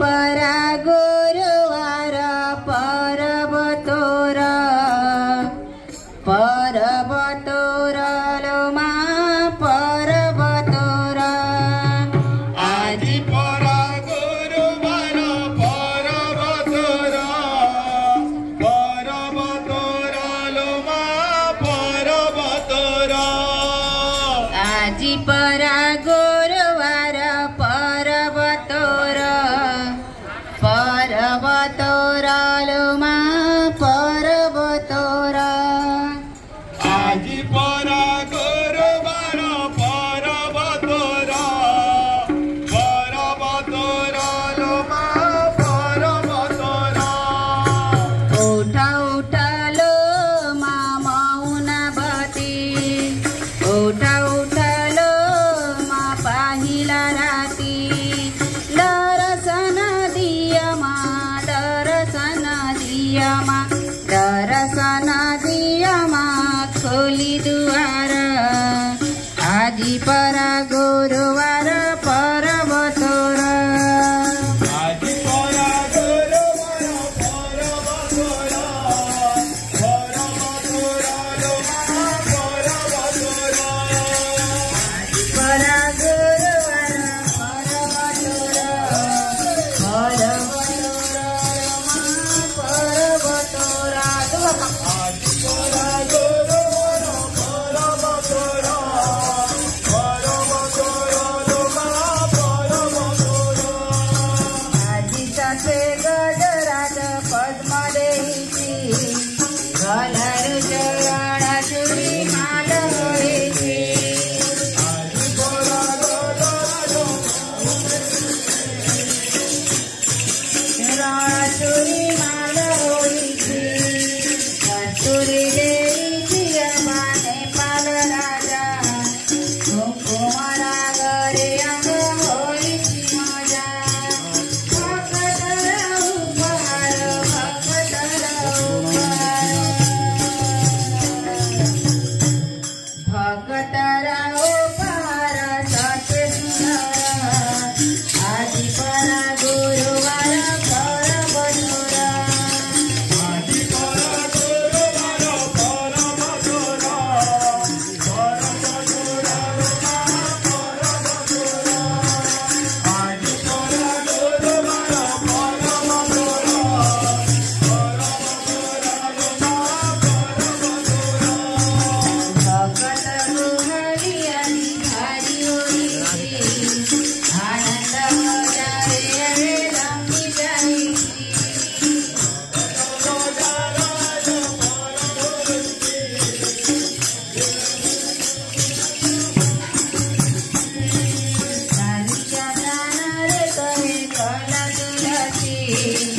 परा गुरुवार पर्वतोर लोमा पर्वतोर आजी परा गुरुवार पर्वतोर लोमा पर्वतोर आजी परा गुरुवार पर्वतोर लोमा पर्वतोर आजी परा गुरुवार पर्वतोर लोमा पर्वतोर उठा उठलो मा मौनावती उठा उठलो मा पाहिला राती दर्शन दिया मा खोली दुआर आजी परा गुरुवार पर्वतोर आजी परा गुरुवार पर्वतोर लोमा पर्वतोर आजी परा गुरुवार पर्वतोर पर्वतोर आजी परा गुरुवार पर्वतोर लोमा पर्वतोर आजी तसे गजरात पद्मदेहीची घालरू चरण चुरी माल होईची आजी परा गुरुवार चरण चुरी माल होईची कस्तुरी देवीची अमाने पाल राजा कुंकुमरा गरे अंग होईची मजा भक्तरा उपहार सत्य सुंदर आजी परा गुरुवार पर्वतोर आजी परा गुरुवार पर्वतोर लोमा पर्वतोर आजी परा गुरुवार पर्वतोर भगत गुहरी आणि भारी होईची आनंद हजारे रे रंगी जाईची कालीच्या दानारे कहे कला तुझ्याची